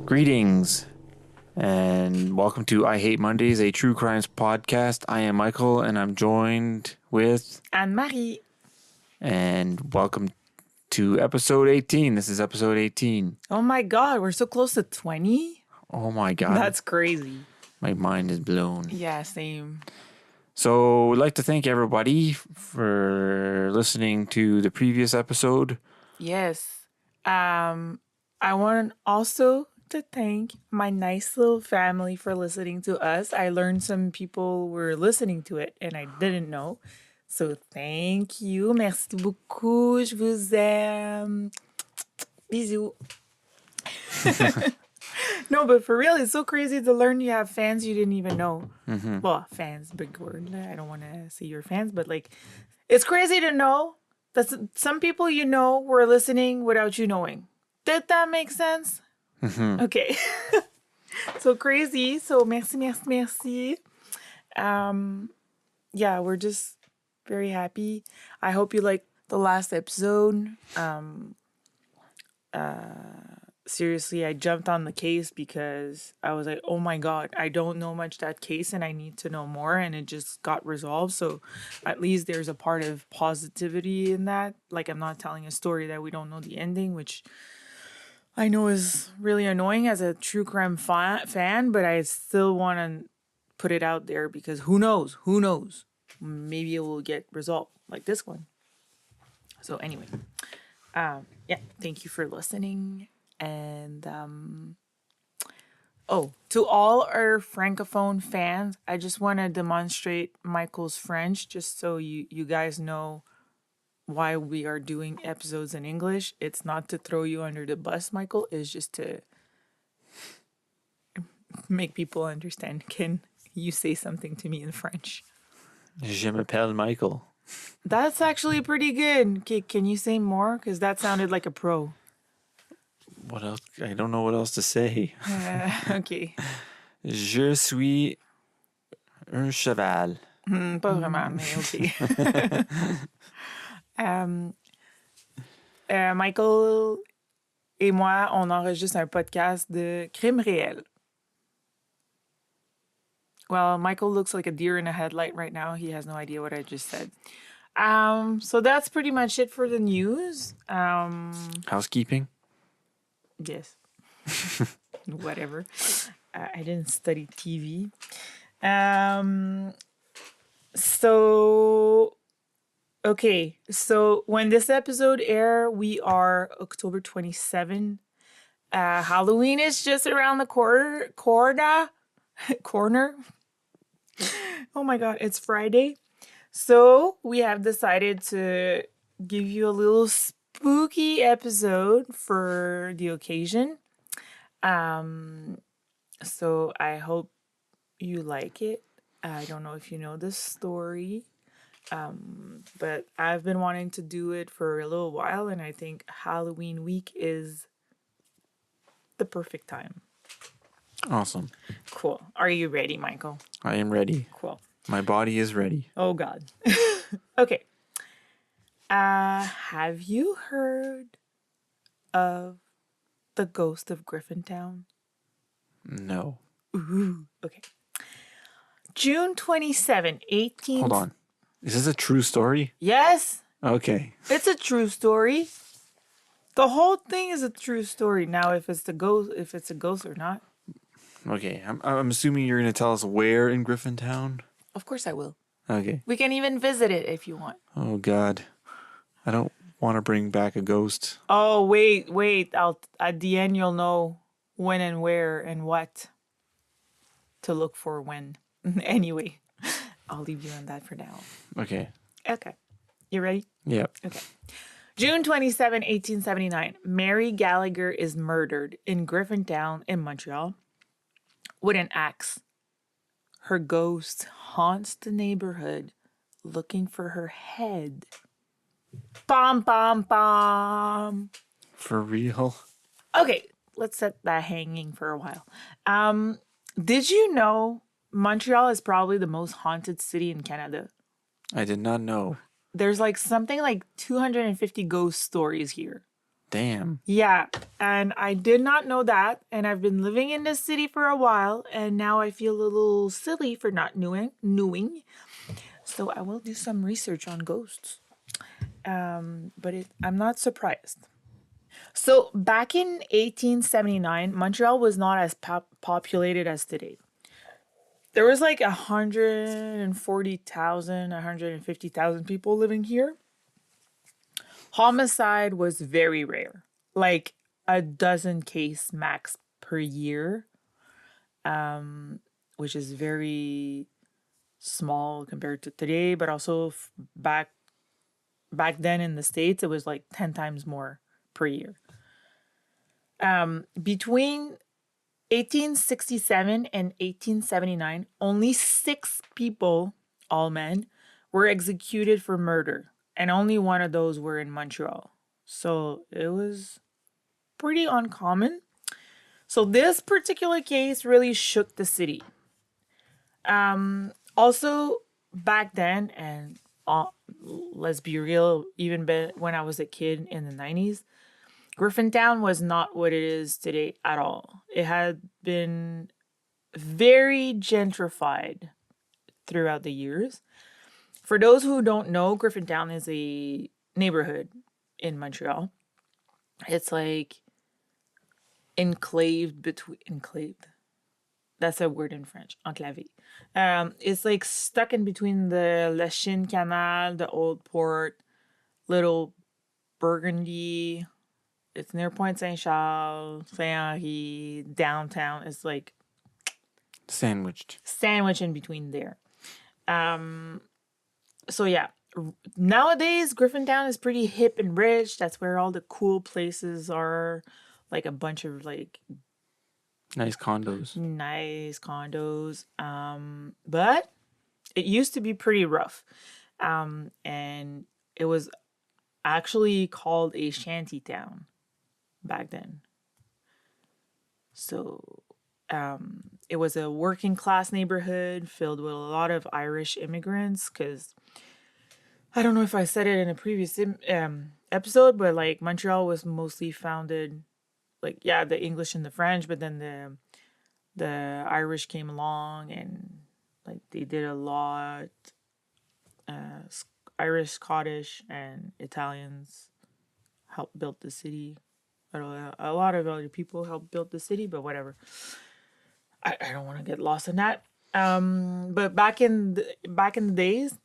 Greetings and welcome to I Hate Mondays, a true crimes podcast. I am Michael and I'm joined with Anne-Marie. And welcome to episode 18. This is episode 18. Oh my God, we're so close to 20. Oh my God. That's crazy. My mind is blown. Yeah, same. So we'd like to thank everybody for listening to the previous episode. Yes. I want also to thank my nice little family for listening to us. I learned some people were listening to it and I didn't know. So thank you. Merci beaucoup. Je vous aime. Bisous. No, but for real, it's so crazy to learn you have fans you didn't even know. Mm-hmm. Well, fans, big word. I don't want to say you're fans, but like, it's crazy to know that some people you know were listening without you knowing. Did that make sense? Mm-hmm. Okay. So crazy. So merci. Yeah, we're just very happy. I hope you liked the last episode. Seriously, I jumped on the case because I was like, oh my God, I don't know much that case and I need to know more. And it just got resolved. So at least there's a part of positivity in that. Like, I'm not telling a story that we don't know the ending, which I know is really annoying as a true crime fan, but I still want to put it out there because who knows? Maybe it will get resolved like this one. So anyway, yeah, thank you for listening. And, to all our Francophone fans, I just want to demonstrate Michael's French just so you guys know why we are doing episodes in English. It's not to throw you under the bus, Michael. It's just to make people understand. Can you say something to me in French? Je m'appelle Michael. That's actually pretty good. Okay, can you say more? Because that sounded like a pro. What else? I don't know what else to say. Okay. Je suis un cheval. Pas vraiment, mais okay. Michael et moi, on enregistre un podcast de crime réel. Well, Michael looks like a deer in a headlight right now. He has no idea what I just said. So that's pretty much it for the news. Housekeeping? Yes. Whatever. I didn't study TV. Okay. So when this episode air, we are October 27. Halloween is just around the corner. Oh my God, it's Friday. So we have decided to give you a little spooky episode for the occasion. So I hope you like it. I don't know if you know this story, but I've been wanting to do it for a little while, and I think Halloween week is the perfect time. Awesome. Cool. Are you ready, Michael? I am ready. Cool. My body is ready. Oh, God. Okay. Have you heard of the ghost of Griffintown? No. Ooh, okay. June 27, 18... Hold on. Is this a true story? Yes. Okay. It's a true story. The whole thing is a true story. Now, if it's a ghost or not. Okay. I'm assuming you're going to tell us where in Griffintown? Of course I will. Okay. We can even visit it if you want. Oh, God. I don't want to bring back a ghost. Oh, wait. At the end, you'll know when and where and what to look for when. Anyway, I'll leave you on that for now. Okay. Okay. You ready? Yep. Okay. June 27, 1879, Mary Gallagher is murdered in Griffintown in Montreal with an axe. Her ghost haunts the neighborhood looking for her head. Bom, bom, bom. For real? Okay, let's set that hanging for a while. Did you know Montreal is probably the most haunted city in Canada? I did not know. There's something like 250 ghost stories here. Damn. Yeah, and I did not know that, and I've been living in this city for a while, and now I feel a little silly for not knowing. So I will do some research on ghosts. I'm not surprised. So back in 1879, Montreal was not as populated as today. There was like 140,000, 150,000 people living here. Homicide was very rare, like a dozen case max per year, which is very small compared to today. But also back then in the States, it was like 10 times more per year. Between 1867 and 1879, only 6 people, all men, were executed for murder, and only one of those were in Montreal. So it was pretty uncommon. So this particular case really shook the city. Also, back then, and let's be real, even when I was a kid in the 90s, Griffintown was not what it is today at all. It had been very gentrified throughout the years. For those who don't know, Griffintown is a neighborhood in Montreal. It's like enclaved. That's a word in French, enclavé. It's like stuck in between the La Chine Canal, the Old Port, Little Burgundy. It's near Point Saint Charles, Saint Henri, downtown. It's like Sandwiched. sandwich in between there. So yeah, nowadays Griffintown is pretty hip and rich. That's where all the cool places are, like a bunch of like Nice condos. nice condos. But it used to be pretty rough. And it was actually called a shanty town back then. So it was a working class neighborhood filled with a lot of Irish immigrants, because I don't know if I said it in a previous episode, but like Montreal was mostly founded, like, yeah, the English and the French, but then the Irish came along and like they did a lot. Irish, Scottish, and Italians helped build the city. A lot of other people helped build the city, but whatever. I don't want to get lost in that. But back in the days,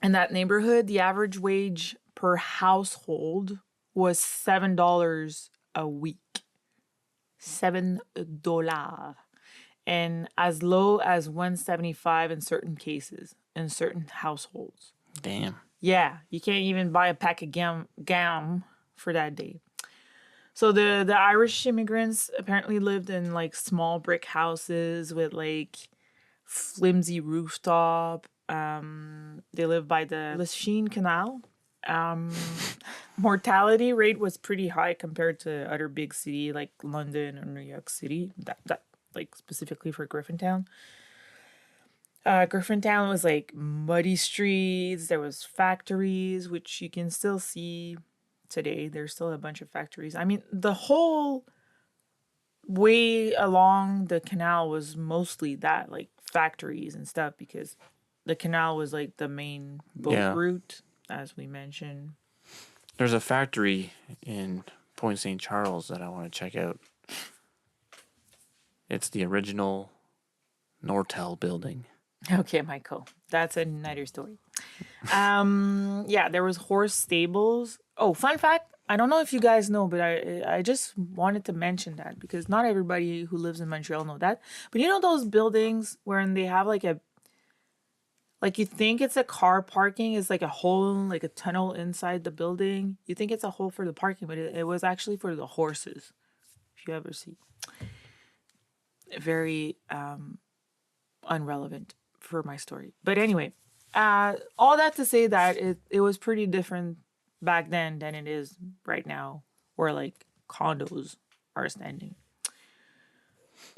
in that neighborhood, the average wage per household was $7 a week. $7. And as low as 175 in certain cases, in certain households. Damn. Yeah, you can't even buy a pack of gum for that day. So the Irish immigrants apparently lived in like small brick houses with like flimsy rooftop. They lived by the La Chine Canal. Mortality rate was pretty high compared to other big city like London or New York City. That like specifically for Griffintown. Griffintown was like muddy streets. There was factories, which you can still see today. There's still a bunch of factories. I mean, the whole way along the canal was mostly that, like factories and stuff, because the canal was like the main boat route, as we mentioned. There's a factory in Point St. Charles that I want to check out. It's the original Nortel building. Okay, Michael, that's another story. Yeah, there was horse stables. Oh, fun fact, I don't know if you guys know, but I just wanted to mention that because not everybody who lives in Montreal know that. But you know those buildings wherein they have like you think it's a car parking, it's like a hole, like a tunnel inside the building. You think it's a hole for the parking, but it was actually for the horses. If you ever see. Very unrelevant for my story. But anyway, all that to say that it was pretty different back then than it is right now, where like condos are standing.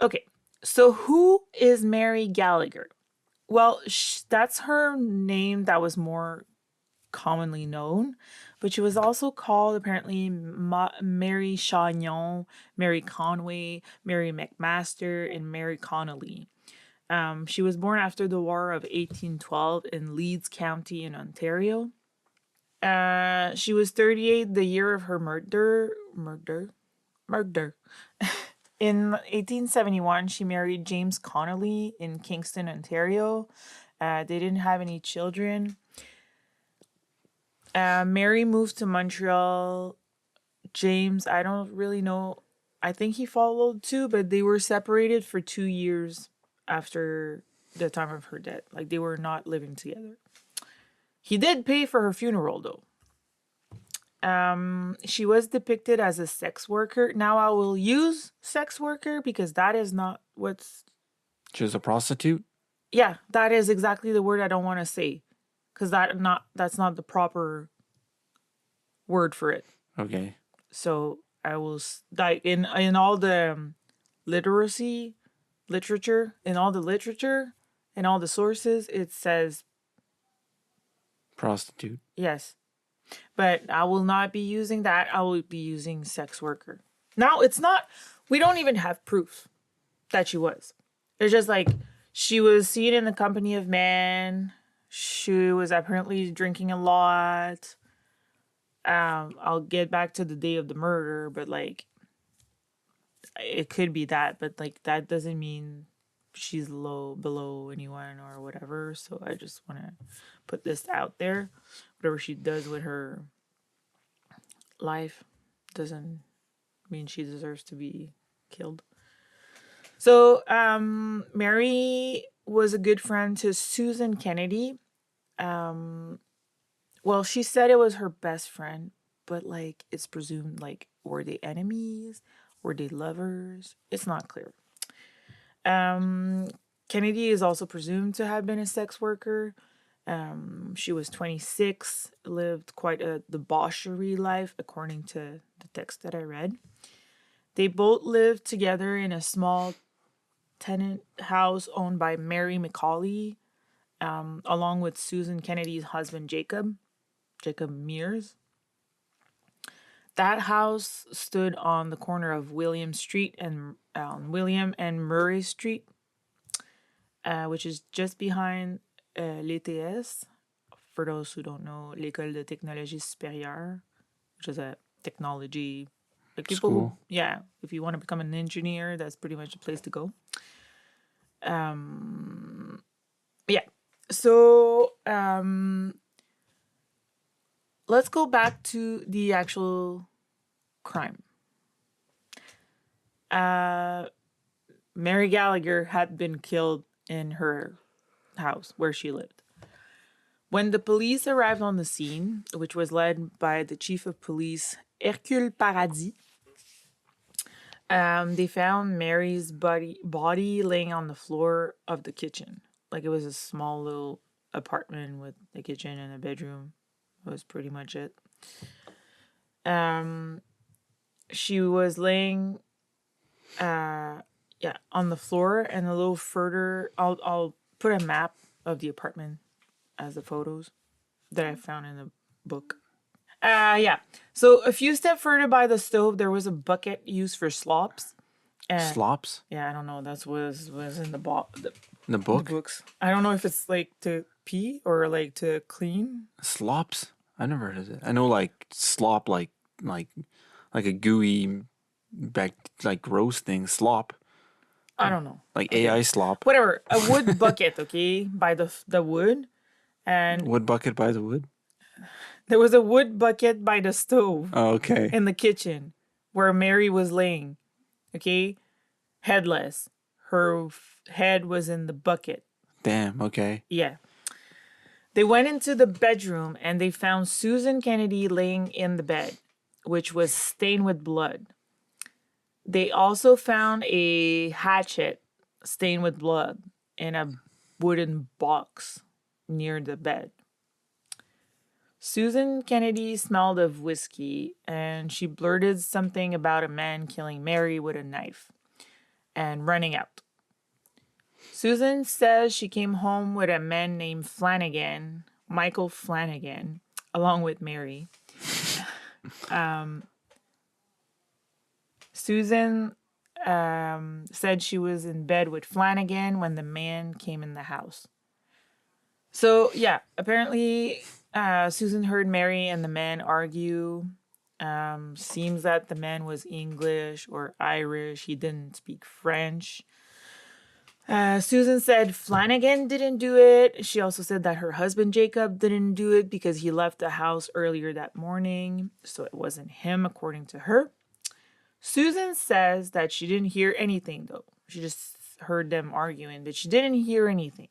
Okay, so who is Mary Gallagher? Well, that's her name that was more commonly known, but she was also called apparently Mary Chagnon, Mary Conway, Mary McMaster, and Mary Connolly. She was born after the War of 1812 in Leeds County in Ontario. She was 38 the year of her murder. In 1871, she married James Connolly in Kingston, Ontario. They didn't have any children. Mary moved to Montreal. James, I don't really know. I think he followed too, but they were separated for 2 years after the time of her death. Like, they were not living together. He did pay for her funeral, though. She was depicted as a sex worker. Now I will use sex worker because that is not what's... She was a prostitute? Yeah, that is exactly the word I don't want to say. Because that's not the proper word for it. Okay. So I will... Like, in all the literature, in all the sources, it says... Prostitute. Yes. But I will not be using that. I will be using sex worker. Now, it's not... We don't even have proof that she was. It's just like, she was seen in the company of men. She was apparently drinking a lot. I'll get back to the day of the murder, but like, it could be that, but like, that doesn't mean she's below anyone or whatever. So I just want to put this out there. Whatever she does with her life doesn't mean she deserves to be killed. So Mary was a good friend to Susan Kennedy. Well, she said it was her best friend, but like, it's presumed, like, were they enemies? Were they lovers? It's not clear. Kennedy is also presumed to have been a sex worker. She was 26, lived quite a debauchery life, according to the text that I read. They both lived together in a small tenant house owned by Mary McCauley, along with Susan Kennedy's husband, Jacob Mears. That house stood on the corner of William Street and William and Murray Street, which is just behind l'ETS. For those who don't know, l'École de Technologie Supérieure, which is a technology, like, people School. yeah, if you want to become an engineer, that's pretty much the place to go. Yeah. So let's go back to the actual crime. Mary Gallagher had been killed in her house where she lived. When the police arrived on the scene, which was led by the chief of police, Hercule Paradis, they found Mary's body laying on the floor of the kitchen. Like, it was a small little apartment with a kitchen and a bedroom. That was pretty much it. She was laying on the floor, and a little further, I'll put a map of the apartment as the photos that I found in the book. So a few steps further by the stove, there was a bucket used for slops. Slops? Yeah, I don't know. That's was in the The book? the books. I don't know if it's like to pee or like to clean. Slops? I never heard of it. I know, like, slop, like a gooey, like, gross thing. Slop. I don't know. Like Okay. AI slop. Whatever. A wood bucket, okay, by the wood, and Wood bucket by the wood? there was a wood bucket by the stove. Oh, okay. In the kitchen where Mary was laying, okay, headless. Her head was in the bucket. Damn, okay. Yeah. They went into the bedroom and they found Susan Kennedy laying in the bed, which was stained with blood. They also found a hatchet stained with blood in a wooden box near the bed. Susan Kennedy smelled of whiskey, and she blurted something about a man killing Mary with a knife and running out. Susan says she came home with a man named Michael Flanagan, along with Mary. Susan said she was in bed with Flanagan when the man came in the house. So, yeah, apparently Susan heard Mary and the man argue. Seems that the man was English or Irish. He didn't speak French. Susan said Flanagan didn't do it. She also said that her husband Jacob didn't do it because he left the house earlier that morning. So it wasn't him, according to her. Susan says that she didn't hear anything, though. She just heard them arguing, but she didn't hear anything.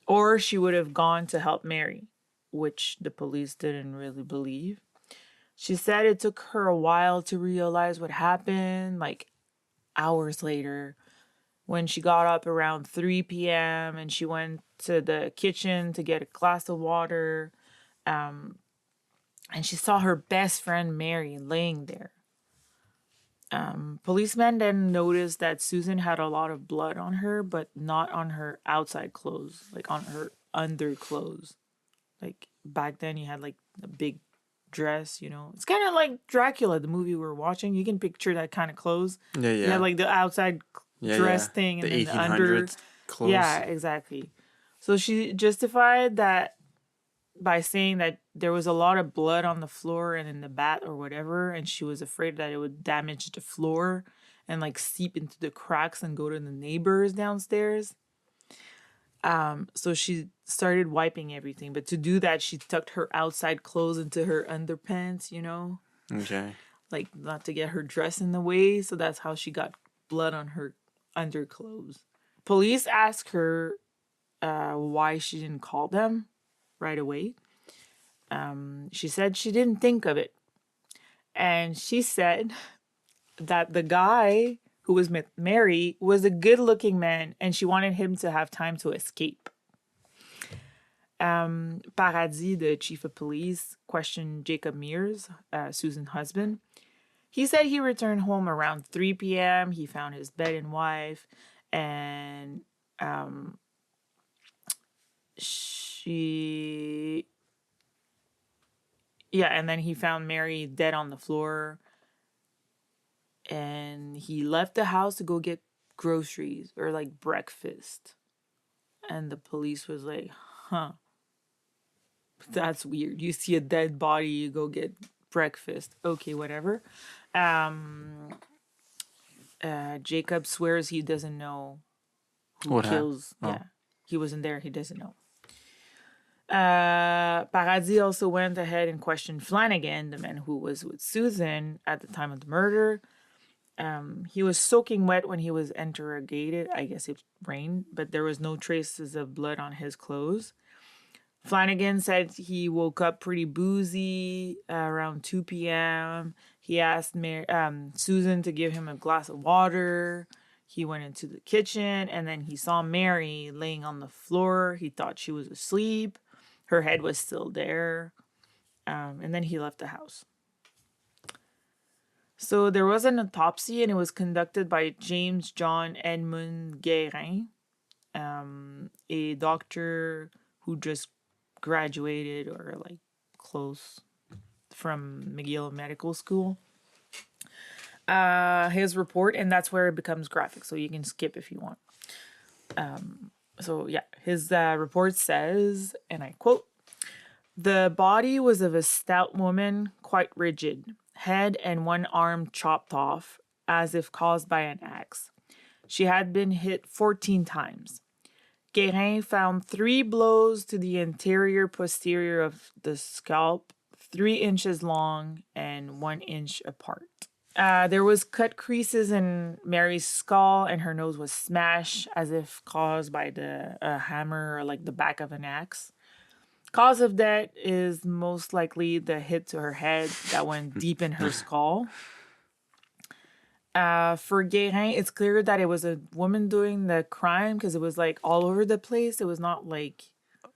Or she would have gone to help Mary, which the police didn't really believe. She said it took her a while to realize what happened, like hours later, when she got up around 3 p.m. and she went to the kitchen to get a glass of water. And she saw her best friend Mary laying there. Policemen then noticed that Susan had a lot of blood on her, but not on her outside clothes, like on her underclothes. Like back then, you had like a big dress, you know. It's kind of like Dracula, the movie we were watching. You can picture that kind of clothes. Yeah, yeah. You had like the outside dress thing and the then the under clothes. Yeah, exactly. So she justified that by saying that there was a lot of blood on the floor and in the bath or whatever, and she was afraid that it would damage the floor and like seep into the cracks and go to the neighbors downstairs. So she started wiping everything, but to do that, she tucked her outside clothes into her underpants, you know? Okay. Like not to get her dress in the way, so that's how she got blood on her underclothes. Police asked her why she didn't call them right away. She said she didn't think of it. And she said that the guy who was with Mary was a good-looking man and she wanted him to have time to escape. Paradis, the chief of police, questioned Jacob Mears, Susan's husband. He said he returned home around 3 p.m. He found his bed and wife, and and then he found Mary dead on the floor. And he left the house to go get groceries or like breakfast. And the police was like, that's weird. You see a dead body, you go get breakfast. Okay, whatever. Jacob swears he doesn't know who kills. Yeah, he wasn't there. He doesn't know. Paradis also went ahead and questioned Flanagan, the man who was with Susan at the time of the murder. He was soaking wet when he was interrogated. I guess it rained, but there was no traces of blood on his clothes. Flanagan said he woke up pretty boozy around 2 p.m. He asked Susan to give him a glass of water. He went into the kitchen, and then he saw Mary laying on the floor. He thought she was asleep. Her head was still there. And then he left the house. So there was an autopsy, and it was conducted by James John Edmund Guérin, a doctor who just graduated or like close from McGill Medical School. His report, and that's where it becomes graphic, so you can skip if you want. His report says, and I quote, "The body was of a stout woman, quite rigid. Head and one arm chopped off, as if caused by an axe. She had been hit 14 times. Guérin found 3 blows to the anterior posterior of the scalp, 3 inches long and 1 inch apart. There was cut creases in Mary's skull, and her nose was smashed, as if caused by the hammer or like the back of an axe. Cause of death is most likely the hit to her head that went deep in her skull. For Guérin, it's clear that it was a woman doing the crime because it was like all over the place. It was not like...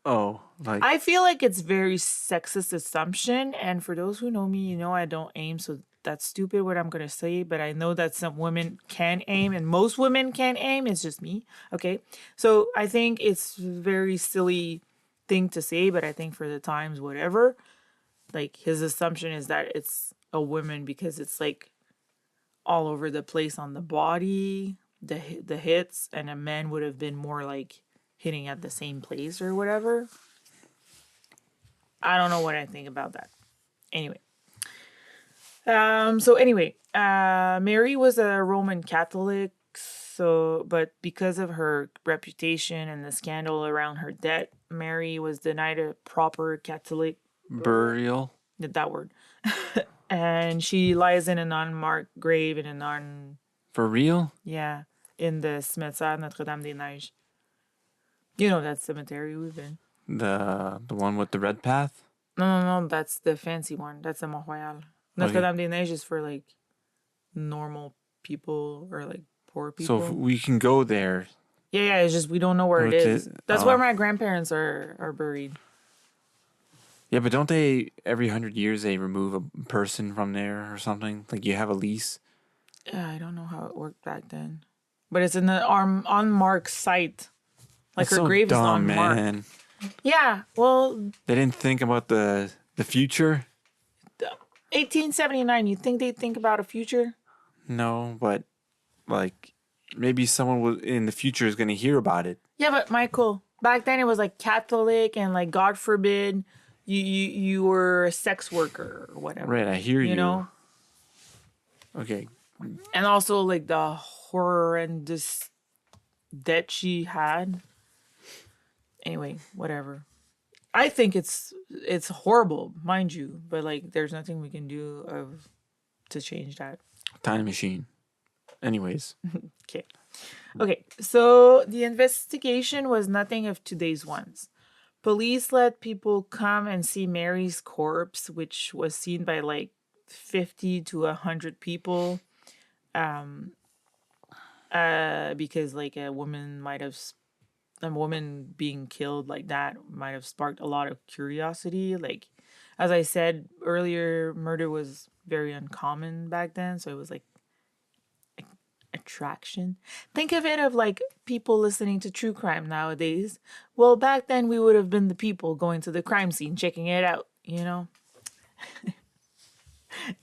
I feel like it's very sexist assumption. And for those who know me, you know I don't aim, so that's stupid what I'm going to say. But I know that some women can aim and most women can aim. It's just me. Okay. So I think it's very silly thing to say, but I think for the times, whatever. Like his assumption is that it's a woman because it's like all over the place on the body, the hits, and a man would have been more like hitting at the same place or whatever. I don't know what I think about that. Anyway. Mary was a Roman Catholic, but because of her reputation and the scandal around her death, Mary was denied a proper Catholic Burial. that word. And she lies in an unmarked grave in an For real? yeah, in the cimetière Notre-Dame-des-Neiges. You know that cemetery we've been. The one with the red path? No, that's the fancy one. That's the Mont Royal. Notre-Dame-des-Neiges is for like normal people or like poor people. So if we can go there. Yeah, it's just we don't know where it is. That's where my grandparents are buried. Yeah, but don't they every 100 years they remove a person from there or something? Like you have a lease. Yeah, I don't know how it worked back then, but it's in the unmarked site. Like That's her grave dumb, is unmarked. Man. Yeah, well, they didn't think about the future. 1879. You think they'd think about a future? No, but like maybe someone in the future is going to hear about it. Yeah, but Michael, back then it was like Catholic and like God forbid you were a sex worker or whatever. Right, I hear you. You know? Okay. And also like the horrendous debt she had. Anyway, whatever. I think it's horrible, mind you, but like there's nothing we can do to change that. Time machine. Anyways. Okay, so the investigation was nothing of today's ones. Police let people come and see Mary's corpse, which was seen by like 50 to 100 people. Because like a woman being killed like that might have sparked a lot of curiosity. Like, as I said earlier, murder was very uncommon back then, so it was like attraction. Think of it of like people listening to true crime nowadays. Well, back then we would have been the people going to the crime scene, checking it out, you know?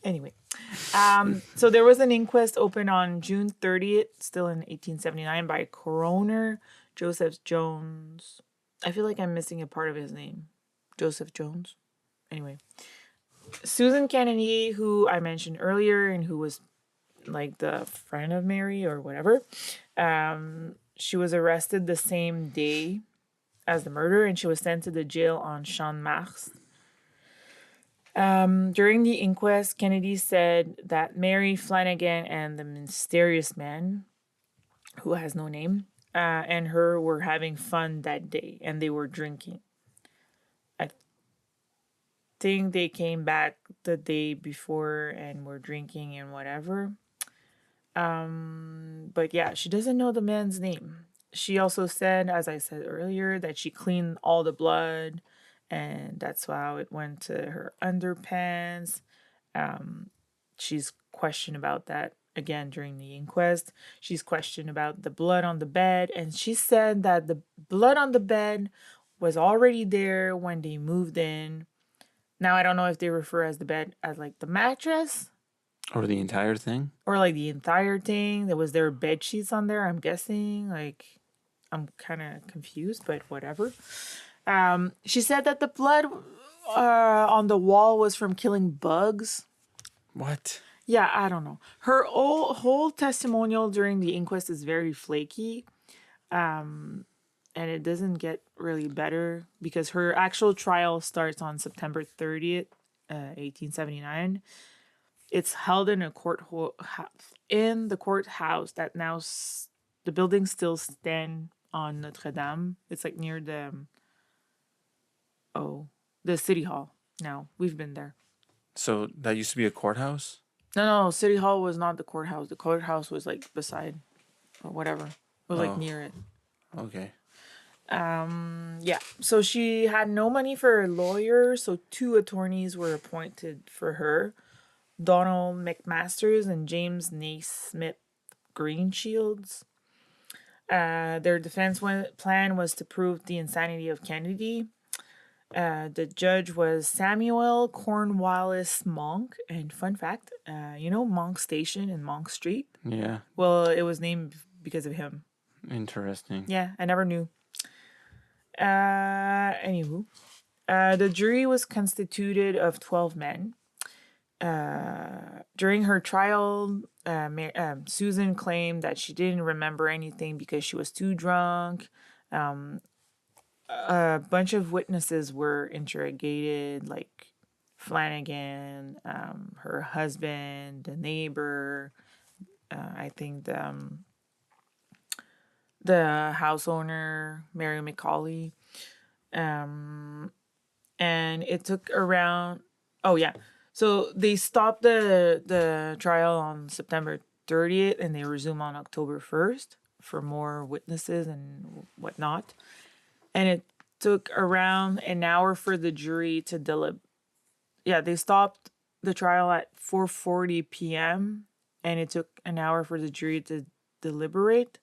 Anyway, so there was an inquest opened on June 30th, still in 1879, by coroner Joseph Jones. I feel like I'm missing a part of his name. Joseph Jones. Anyway, Susan Kennedy, who I mentioned earlier and who was like the friend of Mary or whatever, she was arrested the same day as the murder and she was sent to the jail on Champ de Mars. During the inquest, Kennedy said that Mary Flanagan and the mysterious man, who has no name, and her were having fun that day and they were drinking. I think they came back the day before and were drinking and whatever. But yeah, she doesn't know the man's name. She also said, as I said earlier, that she cleaned all the blood and that's how it went to her underpants. She's questioned about that again during the inquest. She's questioned about the blood on the bed, and she said that the blood on the bed was already there when they moved in. Now, I don't know if they refer as the bed as like the mattress. Or the entire thing? Or like the entire thing. There was their bed sheets on there, I'm guessing. Like, I'm kind of confused, but whatever. She said that the blood on the wall was from killing bugs. What? Yeah, I don't know. Her whole testimonial during the inquest is very flaky. And it doesn't get really better because her actual trial starts on September 30th, 1879. It's held in a in the courthouse that now the building still stand on Notre Dame. It's like near the city hall. Now we've been there. So that used to be a courthouse? No, city hall was not the courthouse. The courthouse was like beside or whatever. It was like near it. Okay. Yeah. So she had no money for a lawyer, so 2 attorneys were appointed for her. Donald McMasters and James Naismith Greenshields. Their defense plan was to prove the insanity of Kennedy. The judge was Samuel Cornwallis Monk. And fun fact, Monk Station and Monk Street? Yeah. Well, it was named because of him. Interesting. Yeah, I never knew. Anywho, the jury was constituted of 12 men. During her trial, Susan claimed that she didn't remember anything because she was too drunk. A bunch of witnesses were interrogated, like Flanagan, her husband, the neighbor, I think the house owner, Mary McCauley. And it took around, oh yeah, so they stopped the trial on September 30th and they resumed on October 1st for more witnesses and whatnot. And it took around an hour for the jury to deliberate. Yeah, they stopped the trial at 4:40 p.m. and it took an hour for the jury to deliberate.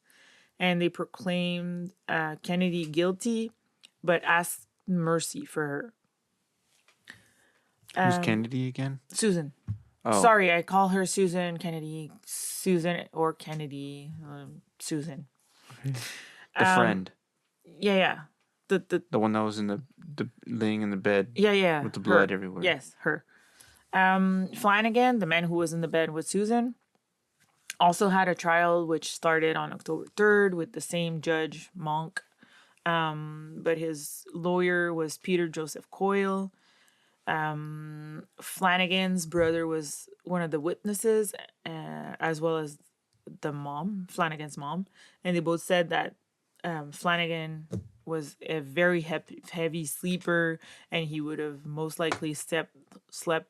And they proclaimed Kennedy guilty, but asked mercy for her. Who's Kennedy again? Susan. Oh. Sorry, I call her Susan Kennedy. Susan or Kennedy. Susan. The friend. Yeah. The one that was in the laying in the bed. Yeah. With the blood everywhere. Yes, her. Flanagan, the man who was in the bed with Susan, also had a trial which started on October 3rd with the same judge, Monk. But his lawyer was Peter Joseph Coyle. Flanagan's brother was one of the witnesses, as well as the mom, Flanagan's mom. And they both said that Flanagan was a very heavy sleeper and he would have most likely slept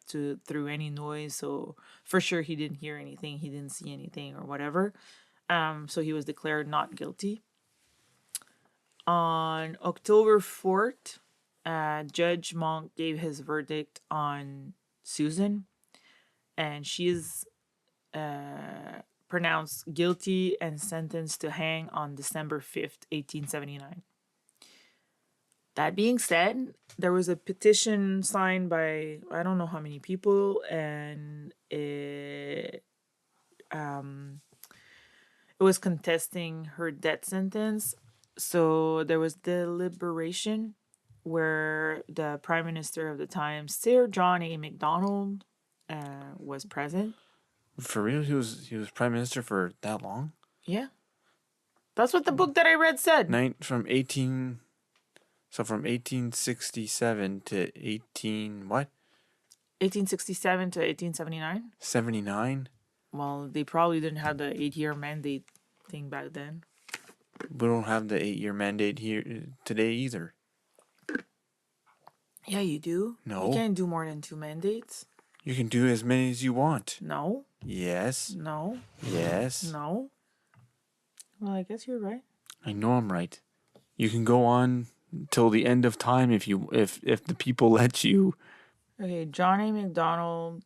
through any noise. So for sure he didn't hear anything, he didn't see anything or whatever. So he was declared not guilty. On October 4th, Judge Monk gave his verdict on Susan, and she is pronounced guilty and sentenced to hang on December 5th, 1879. That being said, there was a petition signed by I don't know how many people, and it was contesting her death sentence. So there was deliberation where the Prime Minister of the time, Sir John A. Macdonald, was present. For real? He was Prime Minister for that long? Yeah. That's what the book that I read said. From 1867 to 1867 to 1879? 79? Well, they probably didn't have the 8-year mandate thing back then. We don't have the 8-year mandate here today either. Yeah, you do. No. You can't do more than 2 mandates. You can do as many as you want. No. Yes. No. Yes. No. Well, I guess you're right. I know I'm right. You can go on till the end of time if the people let you. Okay, John A. Macdonald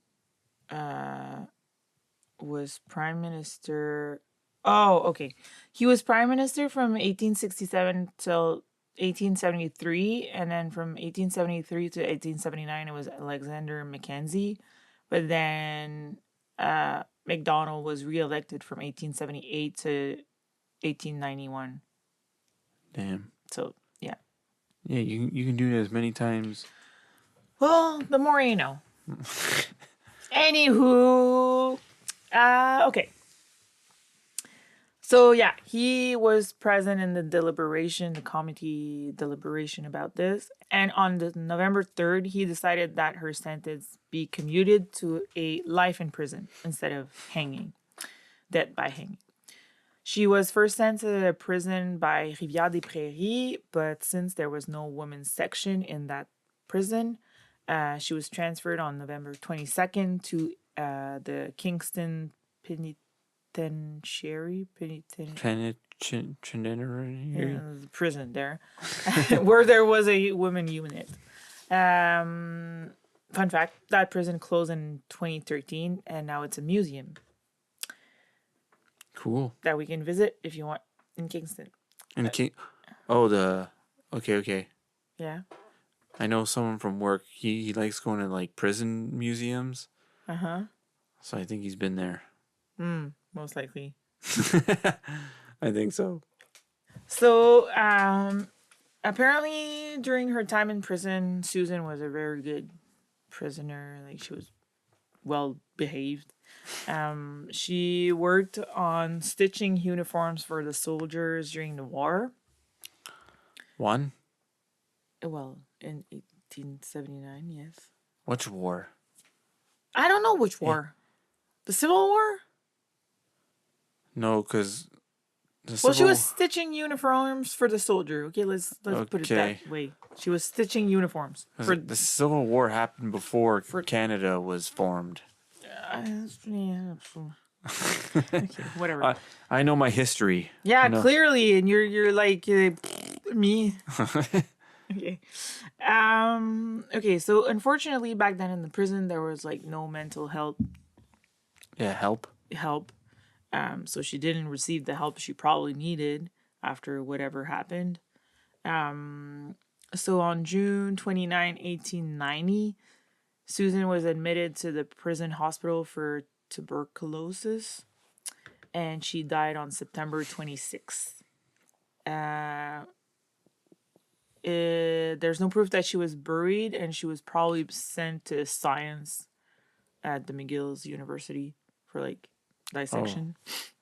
was Prime Minister. Oh, okay. He was Prime Minister from 1867 till 1873, and then from 1873 to 1879 it was Alexander Mackenzie. But then Macdonald was re-elected from 1878 to 1891. Damn. So, yeah. Yeah, you can do it as many times. Well, the more you know. Anywho, okay. So yeah, he was present in the committee deliberation about this. And on the November 3rd, he decided that her sentence be commuted to a life in prison instead of death by hanging. She was first sent to a prison by Rivière-des-Prairies, but since there was no women's section in that prison, she was transferred on November 22nd to the Kingston Penitentiary. Prison there, where there was a women unit. Fun fact, that prison closed in 2013, and now it's a museum. Cool. That we can visit if you want in Kingston. Okay. Yeah. I know someone from work. He likes going to like prison museums. Uh-huh. So I think he's been there. Most likely. I think so. So, apparently during her time in prison, Susan was a very good prisoner. Like, she was well behaved. She worked on stitching uniforms for the soldiers during the war. One? Well, in 1879, yes. Which war? I don't know which war. The Civil War? No, because the Well, she Civil... was stitching uniforms for the soldier. Okay, let's put it Okay. that way. She was stitching uniforms for The Civil War happened before For- Canada was formed. okay, whatever. I know my history. Yeah, No. clearly, and you're like me. Okay. Okay, so unfortunately back then in the prison there was like no mental health Yeah, help. help. So she didn't receive the help she probably needed after whatever happened. So on June 29, 1890, Susan was admitted to the prison hospital for tuberculosis and she died on September 26th. There's no proof that she was buried, and she was probably sent to science at the McGill's University for like dissection.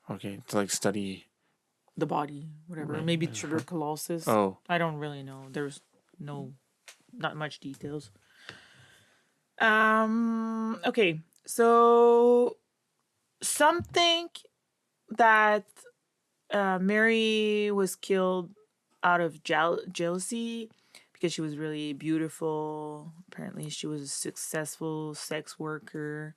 Okay, to like study. The body, whatever. Maybe tuberculosis. Oh. I don't really know. There's not much details. Okay, so some think that Mary was killed out of jealousy because she was really beautiful. Apparently, she was a successful sex worker.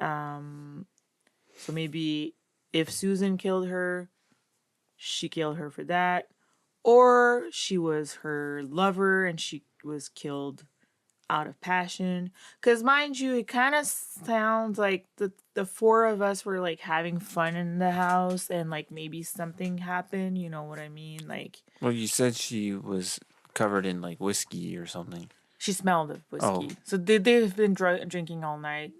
So maybe if Susan killed her, she killed her for that. Or she was her lover and she was killed out of passion. Because mind you, it kind of sounds like the four of us were like having fun in the house and like maybe something happened. You know what I mean? Like, Well, you said she was covered in like whiskey or something. she smelled of whiskey. Oh. So they've been drinking all night,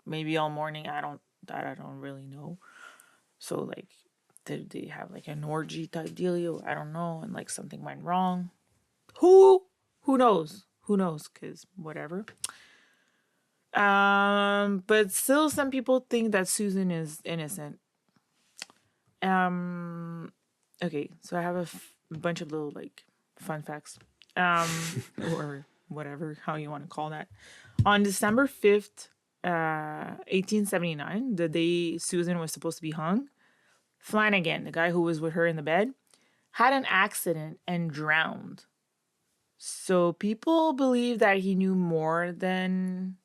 maybe all morning. I don't really know. So like, did they have like an orgy type dealio? I don't know. And like something went wrong. Who knows? Who knows? Cause whatever. But still, some people think that Susan is innocent. Okay, so I have a bunch of little like fun facts. Or whatever, how you want to call that. On December 5th, 1879, the day Susan was supposed to be hung, Flanagan, the guy who was with her in the bed, had an accident and drowned. So people believe that he knew more than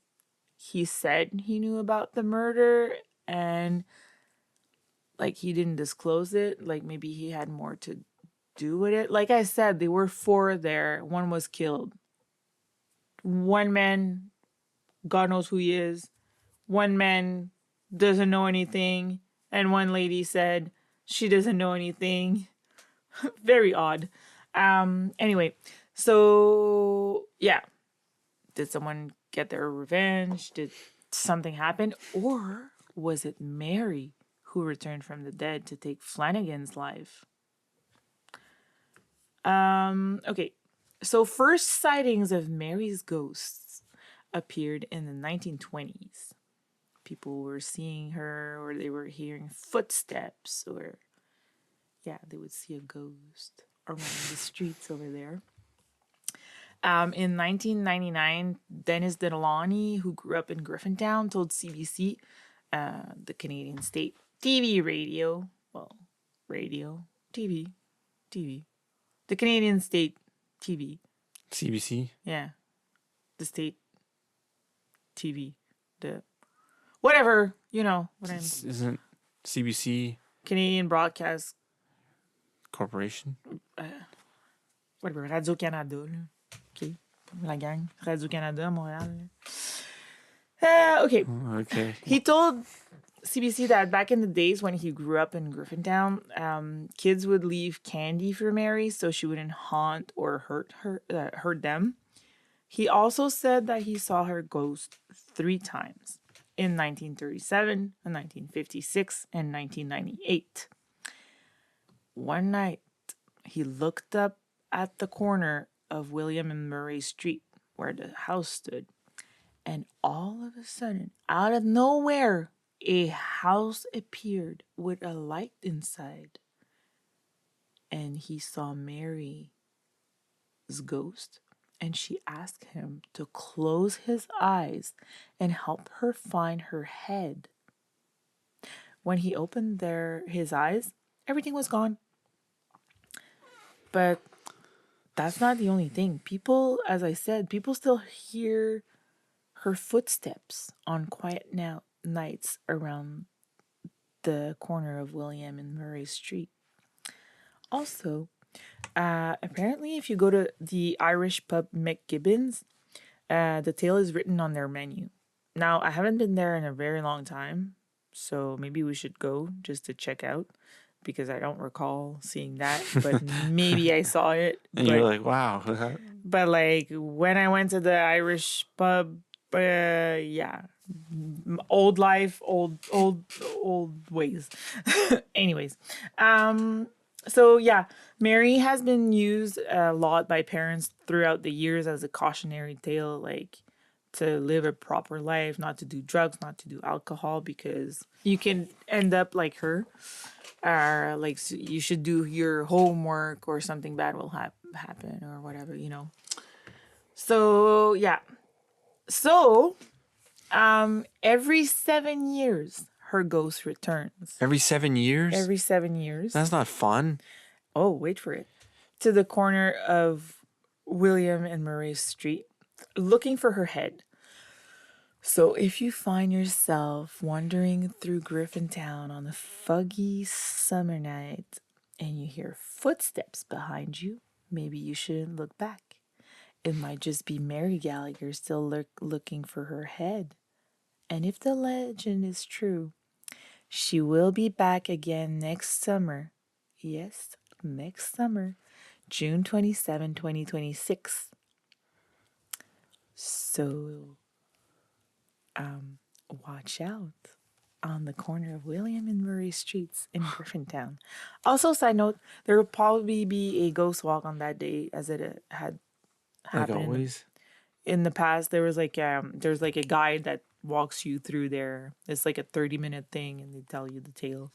he said he knew about the murder, and like he didn't disclose it. Like maybe he had more to do with it. Like I said, there were four there. One was killed. One man, God knows who he is. One man doesn't know anything. And one lady said she doesn't know anything. Very odd. Anyway, so yeah. Did someone get their revenge? Did something happen? Or was it Mary who returned from the dead to take Flanagan's life? Okay. So first sightings of Mary's ghosts appeared in the 1920s. People were seeing her, or they were hearing footsteps, or yeah, they would see a ghost around the streets over there. In 1999, Dennis Delany, who grew up in Griffintown, told CBC, the Canadian State TV radio, TV, the Canadian State TV. CBC? Yeah, the state TV, the whatever, you know what I'm. Isn't CBC Canadian Broadcast Corporation? Whatever, Radio-Canada, là. OK, la gang, Radio-Canada, Montréal. Okay. Okay. He told CBC that back in the days when he grew up in Griffintown, kids would leave candy for Mary so she wouldn't haunt or hurt them. He also said that he saw her ghost 3 times in 1937, 1956, and 1998. One night, he looked up at the corner of William and Murray Street where the house stood, and all of a sudden, out of nowhere, a house appeared with a light inside. And he saw Mary's ghost, and she asked him to close his eyes and help her find her head. When he opened his eyes, everything was gone. But that's not the only thing. People, as I said, people still hear her footsteps on quiet nights around the corner of William and Murray Street. Also, apparently, if you go to the Irish pub McGibbon's, the tale is written on their menu. Now, I haven't been there in a very long time, so maybe we should go just to check out, because I don't recall seeing that, but maybe I saw it. And you're like, wow. But like when I went to the Irish pub, yeah, old life, old ways. Anyways, so yeah, Mary has been used a lot by parents throughout the years as a cautionary tale, like to live a proper life, not to do drugs, not to do alcohol, because you can end up like her. Like you should do your homework or something bad will happen or whatever, you know. So yeah. So every 7 years her ghost returns. Every 7 years? Every 7 years. That's not fun. Oh, wait for it. To the corner of William and Murray Street, looking for her head. So if you find yourself wandering through Griffintown on a foggy summer night and you hear footsteps behind you, maybe you shouldn't look back. It might just be Mary Gallagher still looking for her head. And if the legend is true, she will be back again next summer. Yes, next summer, June 27, 2026. So watch out on the corner of William and Murray Streets in Griffintown. Also, side note, there will probably be a ghost walk on that day, as it had Like happened always. in the past. There was like there's like a guide that walks you through there. It's like a 30-minute thing, and they tell you the tale.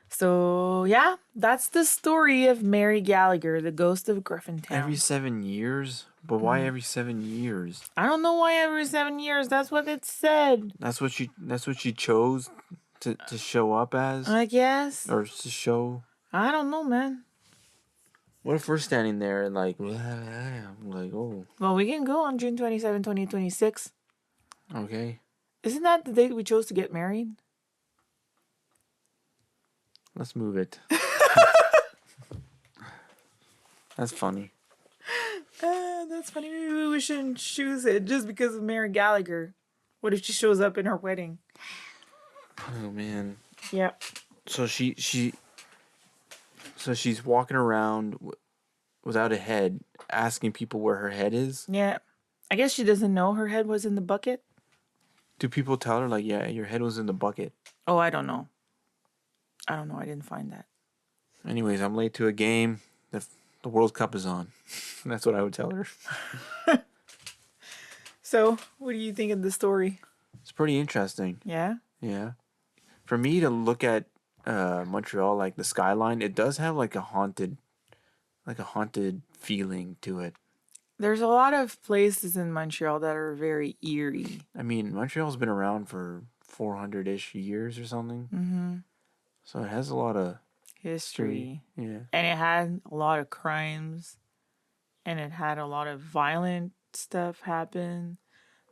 So yeah, that's the story of Mary Gallagher, the ghost of Griffintown. Every 7 years? But why every 7 years? I don't know why every 7 years. That's what it said. That's what she chose to show up as? I guess. Or to show? I don't know, man. What if we're standing there and like, like, oh, Well, we can go on June 27, 2026. okay. Isn't that the date we chose to get married? Let's move it. That's funny. That's funny. Maybe we shouldn't choose it just because of Mary Gallagher. What if she shows up in her wedding? Oh man. Yeah. So she's walking around without a head, asking people where her head is. Yeah. I guess she doesn't know her head was in the bucket. Do people tell her like, yeah, your head was in the bucket? Oh, I don't know. I don't know. I didn't find that. Anyways, I'm late to a game. The World Cup is on. That's what I would tell her. So, what do you think of the story? It's pretty interesting. Yeah? Yeah. For me to look at Montreal, like the skyline, it does have like a haunted feeling to it. There's a lot of places in Montreal that are very eerie. I mean, Montreal's been around for 400-ish years or something. Mm-hmm. So it has a lot of History. Yeah. And it had a lot of crimes. And it had a lot of violent stuff happen.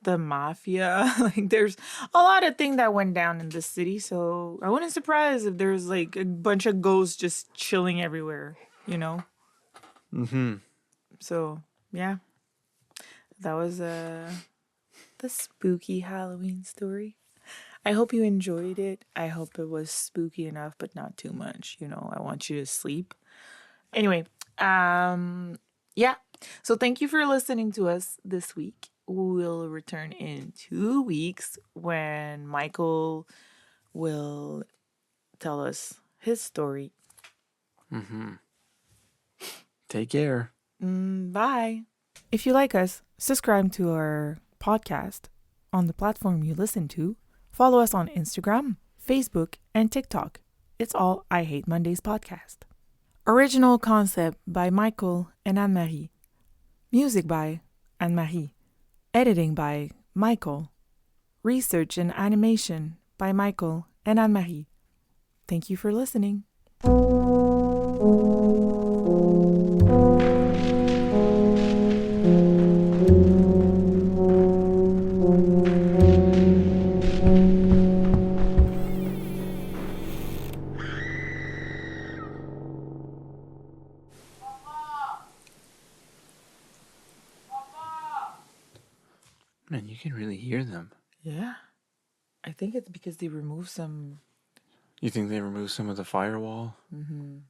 The mafia. Like, there's a lot of things that went down in the city. So I wouldn't be surprised if there's like a bunch of ghosts just chilling everywhere, you know? Mm-hmm. So, yeah. That was the spooky Halloween story. I hope you enjoyed it. I hope it was spooky enough, but not too much. You know, I want you to sleep. Anyway, yeah. So thank you for listening to us this week. We'll return in 2 weeks when Michael will tell us his story. Take care. Bye. If you like us, subscribe to our podcast on the platform you listen to. Follow us on Instagram, Facebook, and TikTok. It's all I Hate Mondays podcast. Original concept by Michael and Anne-Marie. Music by Anne-Marie. Editing by Michael. Research and animation by Michael and Anne-Marie. Thank you for listening. Man, you can really hear them. Yeah. I think it's because they removed some. You think they removed some of the firewall? Mm-hmm.